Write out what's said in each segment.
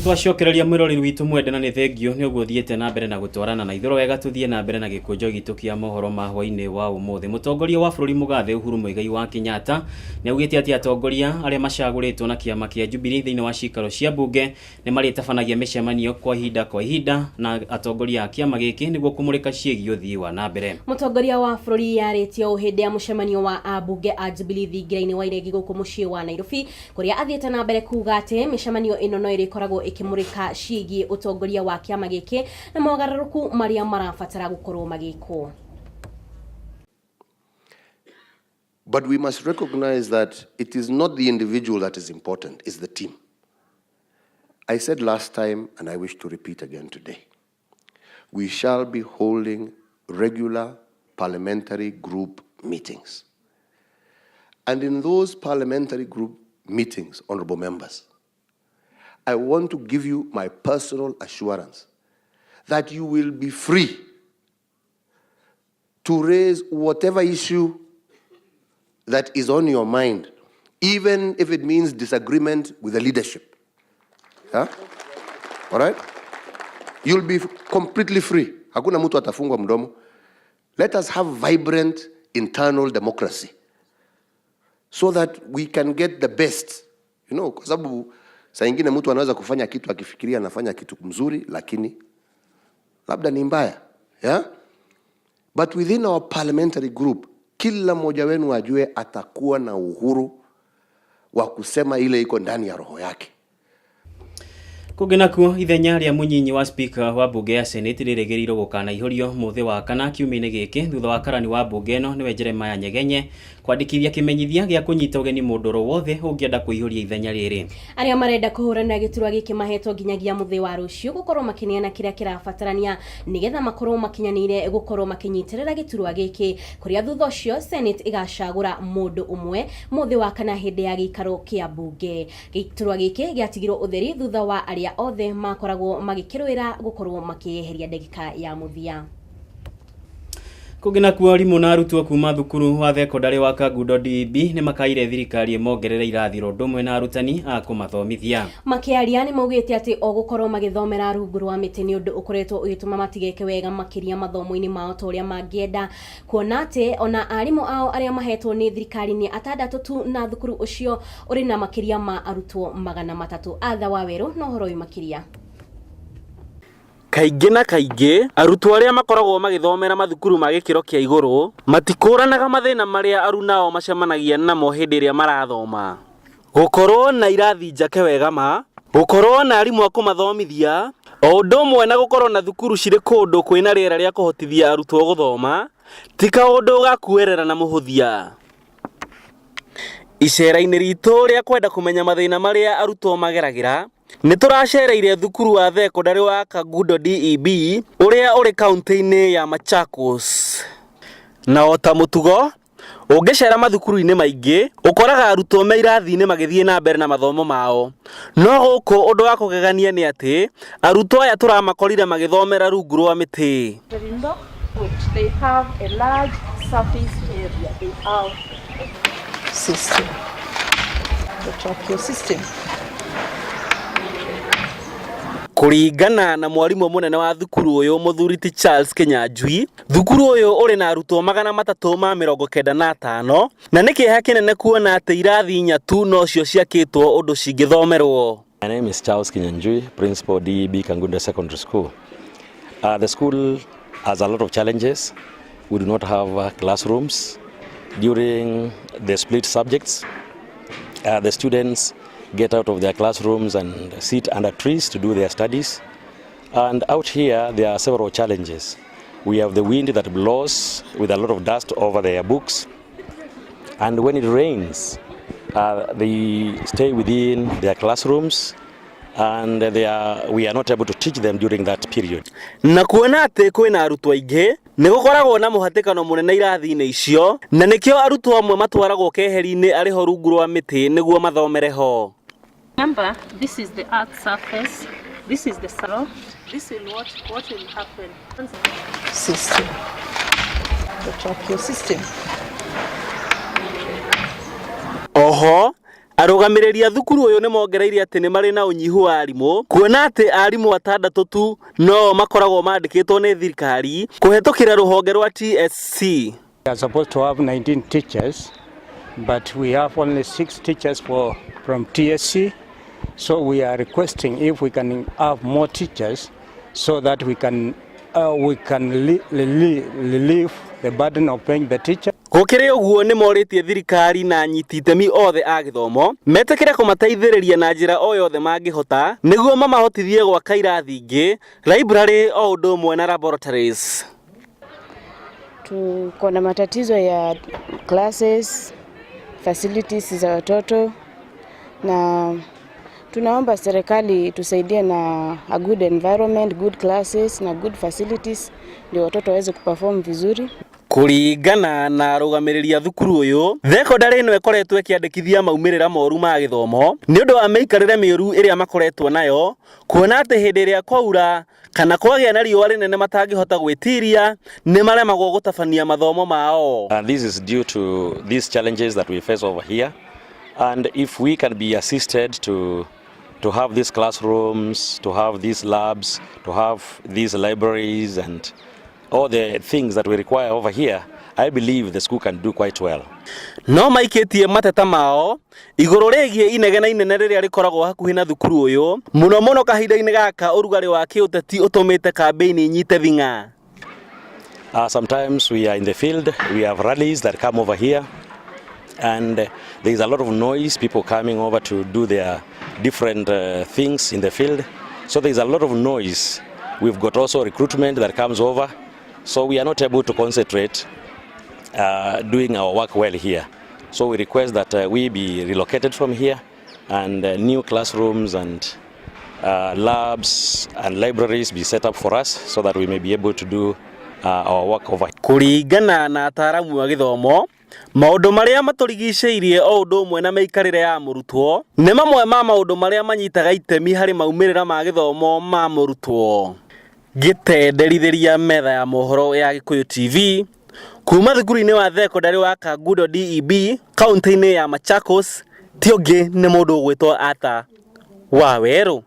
Twaciokereria mwiroreri witu mwendana ni thengio ni uguo thiete na mbere na gutwarana na ithoro wega tuthie na mbere na gikunjo gitu kia mohoro ma hwaiini wa umuthi. Mutongoria wa bururi Mugathe Uhuru Muigai wa Kenyatta ni augite ati atongoria aria macaguritwo na kiama kia Jubilee thiini wa cikaro cia bunge ni maritabanagia micemanio kwa ihinda na atongoria a kiama giki niguo kumurika ciegi uthii wa na mbere. Mutongoria wa bururi yaritio hindi ya mucemanio wa abunge a Jubilee thingira-ini wa iregi guku mucii wa Nairobi kuria athiete na mbere kuga ati micemanio ino no irikoragwo ikimurika ciegi utongoria wa kiama giki na mogararuku maria marabatara gukorwo magikwo. But we must recognize that it is not the individual that is important, it's the team. I said last time, and I wish to repeat again today, we shall be holding regular parliamentary group meetings. And in those parliamentary group meetings, honorable members, I want to give you my personal assurance that you will be free to raise whatever issue that is on your mind, even if it means disagreement with the leadership. Yeah? All right? You'll be completely free. Hakuna mtu atafungwa mdomo. Let us have vibrant internal democracy so that we can get the best. You know, kwa sababu saa ingine mtu anaweza kufanya kitu akifikiria anafanya kitu mzuri lakini labda ni mbaya. Yeah? But within our parliamentary group, kila mmoja wenu ajue atakuwa na uhuru wa kusema ile iko ndani ya roho yake. Kugenakuo ithenya ria munyinyi wa speaker wa bunge ya Senate riregerirwo gukana ihorio muthi wa kana kiumia-ini giki thutha wa karani wa bunge ino niwe Jeremiah Nyegenye kwandikithia kimenyithia gia kunyita ugeni mundoro wothe ungienda kuihuria ithenya riri. Aria marenda kuhurana giturwa giki mahetwo nginyagia muthi wa rucio gukorwo makineana kiria kirabatarania nigetha makorwo makinyanire gukorwo makinyitirira giturwa giki kuria thutha ucio Senate igacagura mundu umwe muthi wa kana hindi ya gikaro kia bunge. Giturwa giki giatigirwo utheri thutha wa aria othe makoragwo magikirwira gukorwo makieheria ndagika ya muthia. Kugenakuo arimu na arutwo kuma thukuru wa thekondarĩ wa Kangundo DB ni makaire thirikari mongerere irathiro ndumwe na arutani a kumathomithia. Makiaria ni maugite ati o gukorwo magithomera rungu rwa miti ni undu ukoretwo ugituma matigeke wega makiria mathomo-ini mao toria mangienda, kuona ati ona arimu ao aria mahetwo ni thirikari ni atandatu tu na thukuru ucio uri na makiria ma arutwo 300. Atha Waweru no horo makiria. Kaingĩ na kaingĩ arutwo aria makoragwo magithomera mathukuru ma gikiro kia iguru matikũranaga mathĩna maria arunao macemanagia namo hĩndĩ ĩrĩa marathoma. Gukorwo na irathi njake wega ma, gukorwo na arimũ a kũmathomithia, o ũndũ ũmwe na gukorwo na thukuru cirĩ kũndũ kwĩna rĩera rĩa kũhotithia arutwo gũthoma ti kaũndũ gakuerera na mũhũthia. Icera-inĩ ritũ rĩa kwenda kũmenya mathĩna maria arutwo mageragira nituracereire thukuru wa thekondarĩ wa Kangundo DEB uria uri kaunti-ini ya Machakos. Na ota mutugo ungicera mathukuru-ini maingi ukoraga arutwo me irathi-ini magithie na mbere na mathomo mao, no guku undu wa kugegania ni ati arutwo aya turamakorire magithomera rungu rwa miti. They have a large surface area. They have system, the tracheal system. Kuringana na mwarimu munene wa thukuru uyu Muthuriti Charles Kenyanjui, thukuru uyu uri na arutwo 395 na nĩ kĩeha kĩnene kuona atĩ irathi 4 tu no cio ciakĩtwo ũndũ cingĩthomerwo. My name is Charles Kenyanjui, Principal DEB Kangundo Secondary School. The school has a lot of challenges. We do not have classrooms. During the split subjects, the students get out of their classrooms and sit under trees to do their studies. And out here, there are several challenges. We have the wind that blows with a lot of dust over their books. And when it rains, they stay within their classrooms and we are not able to teach them during that period. Na kuona atĩ kwĩna arutwo aingĩ nĩ gũkoragwo na mũhatĩkano mũnene irathi-inĩ icio, na nĩkĩo arutwo amwe matwaragwo keheri-inĩ arĩ ho rungu rwa mĩtĩ nĩguo mathomere ho. Remember, this is the earth surface, this is the soil, this is what will happen. System, the tracheal system. Oho, Arugamirĩri a thukuru uyu ni mongereire ati ni mari na unyihu wa arimũ, kuona ati arimũ 6 tu no makoragwo mandĩkĩtwo ni thirikari kuhetũkĩra rũhonge rwa TSC. We are supposed to have 19 teachers, but we have only 6 teachers from TSC. So we are requesting if we can have more teachers so that we can relieve the burden of paying the teacher. Gũkĩrĩ ũguo nĩ morĩtie thirikari na nyiti itemi othe a gĩthomo metĩkĩre kũmateithĩrĩria na njĩra o yothe mangĩhota nĩguo mamahotithie gwaka irathi ingĩ, library o ũndũ ũmwe na laboratories. Tuko na matatizo ya classes, facilities za watoto, na tunaomba serikali tusaidie na a good environment, good classes na good facilities ndio watoto waweze kuperform vizuri. Kuringana na rugamirĩri a thukuru uyu, thekondarĩ ĩno ĩkoretwo ĩkĩandĩkithia maumĩrĩra moru ma gĩthomo nĩ ũndũ wa mĩikarĩre mĩũru ĩrĩa makoretwo nayo, kuona atĩ hĩndĩ ĩrĩa kwaura kana kwagĩa na riũa rĩnene matangĩhota gwĩtiria nĩ maremagwo gũtabania mathomo mao. And this is due to these challenges that we face over here, and if we can be assisted to have these classrooms, to have these labs, to have these libraries and all the things that we require over here, I believe the school can do quite well. No maikĩtie mateta mao igũrũ rĩgiĩ inegena inene rĩrĩa rĩkoragwo hakuhĩ na thukuru ũyũ, mũno kahinda-inĩ gaka ũrugarĩ wa kĩũteti ũtũmĩte kambĩini nyite thing'a. Sometimes we are in the field, we have rallies that come over here, and there is a lot of noise, people coming over to do their different things in the field. So there is a lot of noise. We've got also recruitment that comes over. So we are not able to concentrate doing our work well here. So we request that we be relocated from here, and new classrooms and labs and libraries be set up for us so that we may be able to do our work over here. Kuringana na ataaramu a gĩthomo, maũndũ marĩa matũrigicĩirie o ũndũ ũmwe na mĩikarĩre ya mũrutwo nĩ mamwe ma maũndũ marĩa manyitaga itemi harĩ maumĩrĩra ma gĩthomo ma mũrutwo. Gĩtenderithĩria metha ya mohoro ya Gĩkũyũ TV kuma thukuru-inĩ wa thekondarĩ wa Kangundo DEB kaunti-inĩ ya Machakos, ti ũngĩ nĩ mũndũ ũgwĩtwo Ata wa Werũ.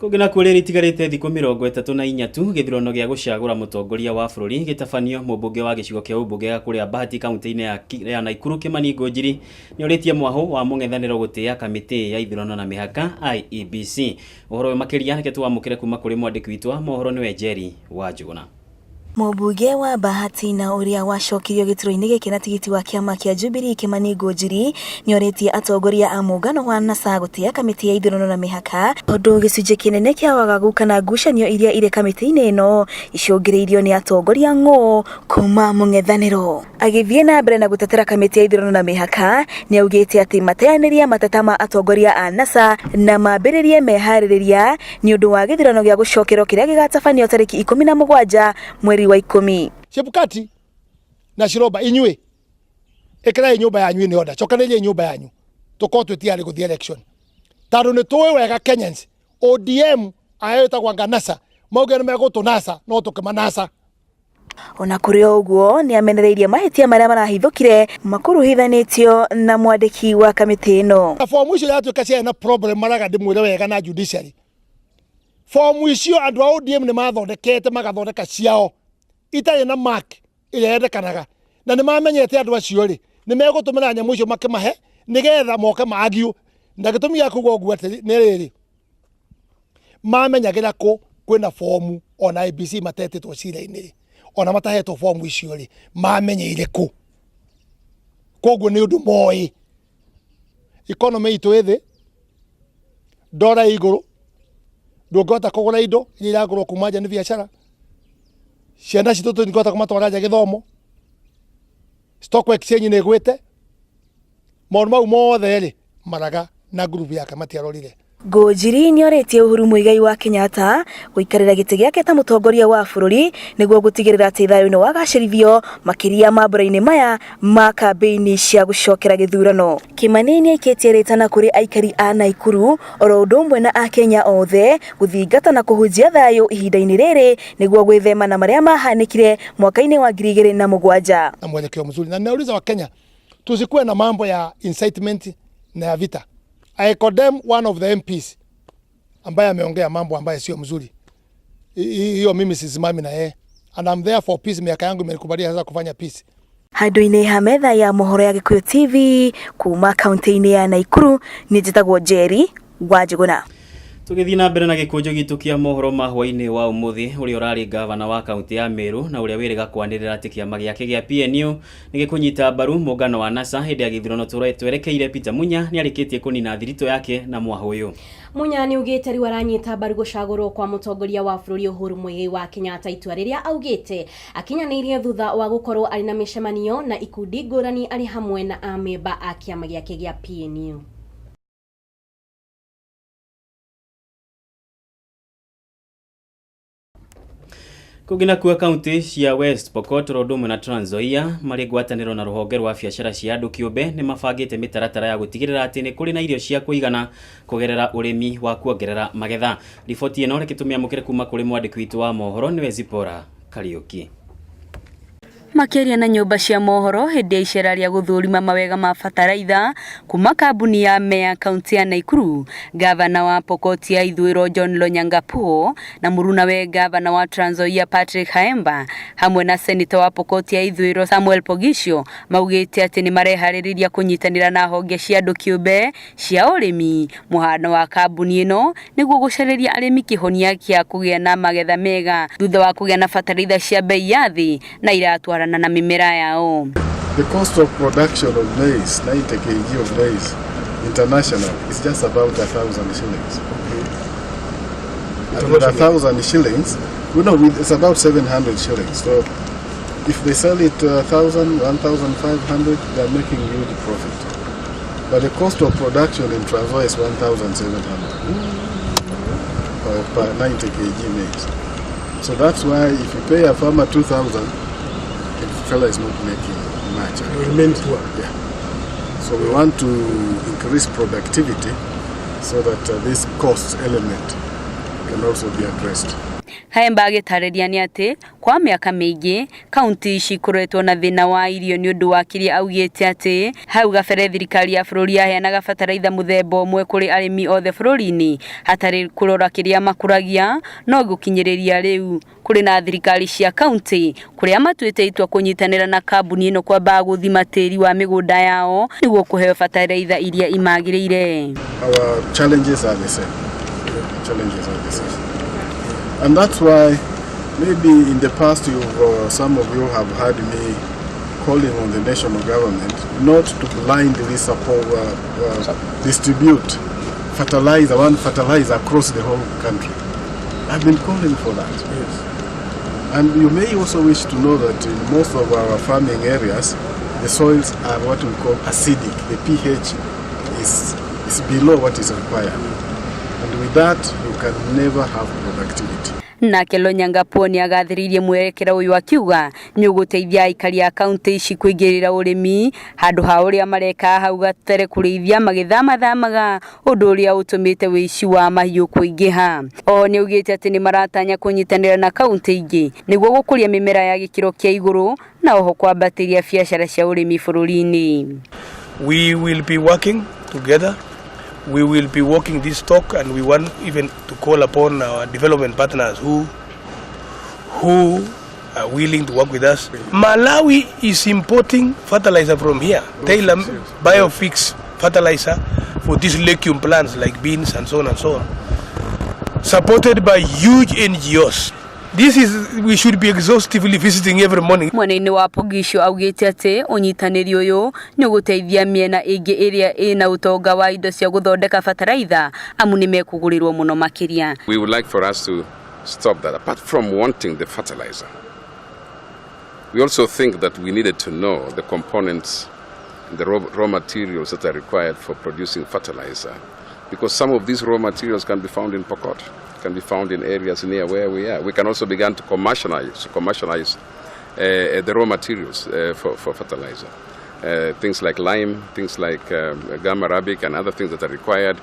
Kũngĩna kũrĩa itigarĩte thikũ 34 tu gĩthurano gĩa gũcagũra mũtongoria wa bũrũri gĩtabanio mũmbunge wa gĩcigo kĩa ũmbunge ga kũrĩa Bahati kaunti-inĩ ya Naikuru Kimani Ngonjiri nĩ ũrĩtie mwaho wa mũng'ethanĩro gũtĩa kamĩtĩ ya ithurano na mĩhaka IEBC. Ũhoro makĩria reke twamũkĩre kuma kũrĩ mwandĩki witũ wa mohoro nĩwe Jerry Wanjũgũna. Mũmbunge wa Bahati na ũrĩa wacokirio gĩturwa-inĩ gĩkĩ na tigiti wa kĩama kĩa Jubilee Kimani Ngonjiri nĩ orĩtie atongoria a mũngano wa NASA gũtĩa kamĩtĩ ya ithurano na mĩhaka tondũ gĩcunjĩ kĩnene kĩa wagagu kana ngucanio iria irĩ kamĩtĩ-inĩ ĩno icũngĩrĩirio nĩ atongoria ng'ũ kuma mũng'ethanĩro. Agĩthiĩ na mbere na gũtetera kamĩtĩ ya ithurano na mĩhaka nĩ augĩte atĩ mateanĩria mateta ma atongoria a NASA na mambĩrĩrie meharĩrĩria nĩ ũndũ wa gĩthurano gĩa gũcokerwo kĩrĩa gĩgatabanio tarĩki 17 mweri wa 10. Chebukati na Shiroba inywe ekira nyumba yanyu ni oda chokanĩrie nyumba yanyu tukorwo twĩtiarĩ gũthiĩ election tondũ nĩ tũĩ wega Kenyans ODM ayetagwo NASA mauge nĩ megũtũnasa no tũkĩmanasa. Ona kũrĩ ũguo nĩ amenereirie mahĩtia marĩa marahithũkire makuruhithanĩtio na mwandĩki wa kamĩtĩ ĩno. Fomu icio yatuĩka ciarĩ na problem maraga ndĩmwĩre wega na judiciary. Fomu icio andũ a ODM nĩ mathondekete magathondeka ciao itarĩ na mark ĩrĩa yendekanaga na nĩ mamenyete andũ acio rĩ nĩ megũtũmĩra nyamũ icio makĩmahe nĩgetha moke maagiu na gĩtũmi gĩa kuuga ũguo atĩ nĩ rĩrĩ mamenyagĩra kũ kwĩna fomu ona IEBC matetĩtwo cira-inĩ ona matahetwo fomu icio rĩ mamenyeire kũ koguo nĩ ũndũ moĩ economy itũ ĩthĩ ndora igũrũ ndũngĩhota kũgũra indo iria iragũrwo kuma nja nĩ biacara ciana citũ tũtingĩhota kũmatwara nja gĩthomo stock exchange nĩ ĩgwĩte maũndũ mau mothe rĩ maraga na group yake matiarorire. Ngonjiri nĩ orĩtie Uhuru Muigai wa Kenyatta gũikarĩra gĩtĩ gĩake ta mũtongoria wa bũrũri nĩguo gũtigĩrĩra atĩ thayũ nĩ wagacĩrithio makĩria mambũra-inĩ maya ma kambĩini cia gũcokera gĩthurano. Kimani nĩ aikĩtie rĩtana kũrĩ aikari a Naikuru oro ũndũ ũmwe na Akenya othe gũthingata na kũhunjia thayũ ihinda-inĩ rĩrĩ nĩguo gwĩthema na marĩa mahanĩkire mwaka-inĩ wa 2007. Na mwelekeo mzuri na nauliza wa Kenya Tusikuwe na mambo ya incitement na ya vita. I condemn one of the MPs ambaye ameongea mambo ambaye sio mzuri. Hiyo mimi sisimami na yeye. And I'm there for peace. Miaka yangu imenikubalia sasa kufanya peace. Handũ-inĩ ha metha ya mohoro ya Gĩkũyũ TV kuma kaunti-inĩ ya Naikuru, nĩ njĩtagwo Jerry Wanjiguna. Tugithii na mbere na gĩkũnjo gitu kia mohoro ma hwaiini wa umuthi uria urari gavana wa kaunti ya Meru na uria wiriga kwanirira ati kiama giake gia PNU ni gikunyita mbaru mungano wa NASA hindi ya githurano twerekeire. Peter Munya ni arikitie kunina thirito yake na mwaho uyu. Munya ni ugite riu aranyita mbaru gucagurwo kwa mutongoria wa bururi Uhuru Muigai wa Kenyatta itua riria augite akinyanirie thutha wa gukorwo ari na mishemanio na ikundi ngurani ari hamwe na amemba a kiama giake gia PNU. Kugina kuwa kaunti cia West Pokot, Rodoma na Trans Nzoia mari gwataniro na ruhonge rwa biashara cia andu kiumbe ni mabangite mitaratara ya gutigirira ati ni kuri na irio cia kuigana kugerera urimi wa kuongerera magetha. Riboti ino rekitumia mukire kuma kuri mwandiki witu wa mohoro ni Zipora Kariuki. Makeria na nyumba cia mohoro hindi ya icera ria guthurima mawega ma fataraitha kuma kambuni ya Mea kaunti ya Naikuru, gavana wa Pokot ya Ithwiro John Lonyangapuo na muruna we gavana wa Trans Nzoia Patrick Haemba hamwe na senator wa Pokot ya Ithwiro Samuel Pogisho maugite ati ni marehaririria kunyitanira na honge cia andu kiumbe cia urimi muhano wa kambuni ino niguo gucariria arimi kihonia kia kugia na magetha mega thutha wa kugia na fataraitha cia bei ya thi na iratwara na mimera yao. The cost of production of maize, 90 kg of maize, international, is just about 1,000 shillings. And with 1,000 shillings, it's about 700 shillings. So if they sell it 1,000, 1,500, they're making huge profit. But the cost of production in Trans Nzoia is 1,700 per 90 kg maize. So that's why if you pay a farmer 2,000, the fella is not making much. Yeah. So we want to increase productivity so that this cost element can also be addressed. Haemba agitariria ni ati kwa miaka mingi kaunti ici kuretwo na thina wa irio ni undu wa kiria augite ati hau gabere thirikari ya bururi yaheanaga fataraitha muthemba umwe kuri arimi othe bururi-ini hatari kurora kiria makuragia no gukinyiriria riu kuri na thirikari cia kaunti kuria matuite itua kunyitanira na kambuni ino kwamba guthima tiri wa migunda yao niguo kuheo fataraitha iria imagirire. Our challenges are the same. And that's why maybe in the past some of you have heard me calling on the national government not to blindly support, distribute fertilizer across the whole country. I've been calling for that. Yes. And you may also wish to know that in most of our farming areas, the soils are what we call acidic. The pH is below what is required. And with that, you can never have productivity. Nake Lonyangapuo ni agathiririe mwerekera uyu akiuga ni uguteithia aikari ya kaunti ici kuingirira urimi handu ha uria mareka hau gatere kurithia magithamaga undu uria utumite wici wa mahiu kuingiha. O ni ugite ati ni maratanya kunyitanira na kaunti ingi niguo gukuria mimera ya gikiro kia iguru na oho kwambatiria biashara cia urimi bururi-ini. We will be working together. We will be walking this talk, and we want even to call upon our development partners who are willing to work with us. Malawi is importing fertilizer from here, Taylor biofix fertilizer for these legume plants like beans and so on and so on, supported by huge NGOs. We should be exhaustively visiting every morning. Mwene-ini wa Pogisho augite ati unyitaniri uyu ni uguteithia miena ingi iria ina utonga wa indo cia guthondeka fataraitha amu ni mekugurirwo muno makiria. We would like for us to stop that. Apart from wanting the fertilizer, we also think that we needed to know the components and the raw materials that are required for producing fertilizer, because some of these raw materials can be found in Pokot, can be found in areas near where we are. We can also begin to commercialize the raw materials for fertilizer. things like lime, things like gum arabic, and other things that are required,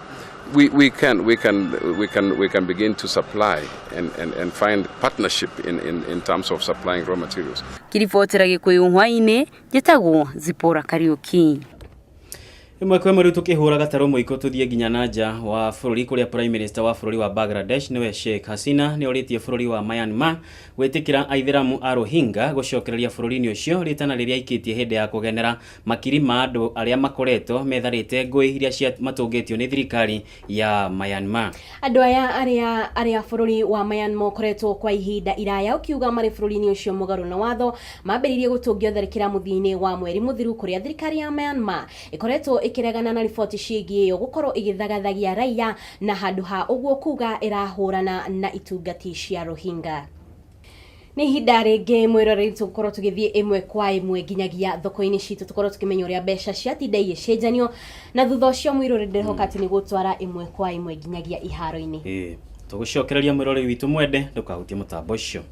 we can begin to supply and find partnership in terms of supplying raw materials. Kiribotera Gikuyu hwaiini njĩtagwo Zipora Kariuki. Imwe kwa mwe tukihura gataro muiko tuthie nginya nanja wa bururi kuria Prime Minister wa bururi wa Bangladesh niwe Sheikh Hasina ni oritie bururi wa Myanmar gwetikira aithiramu a Rohingya gucokereria bururi-ini ucio ritana riria ikitie hindi ya kugenera makiri ma andu aria makoretwo metharite ngui iria cia matungitio ni thirikari ya Myanmar. Andu aya aria bururi wa Myanmar koretwo kwa ihinda iraya ukiuga mari bururi-ini ucio mugaru na watho mambiririe gutungio tharikira muthini wa mweri muthiru kuria thirikari ya Myanmar ikoretwo ikiregana na riboti ciĩgiĩ yo gukorwo igithagathagia raia na handu ha uguo kuga irahurana na itungati cia Rohingya. Ni ihinda ringi mwiroreri tukorwo tugithie imwe kwa imwe nginyagia thoko-ini citu tukorwo tukimenya uria mbeca ciatinda igicenjanio na thutha ucio mwiroreri ndehoka ati ni gutwara imwe kwa imwe nginyagia iharo-ini. Tugucokereria mwiroreri witu mwende ndukahutie mutambo ucio.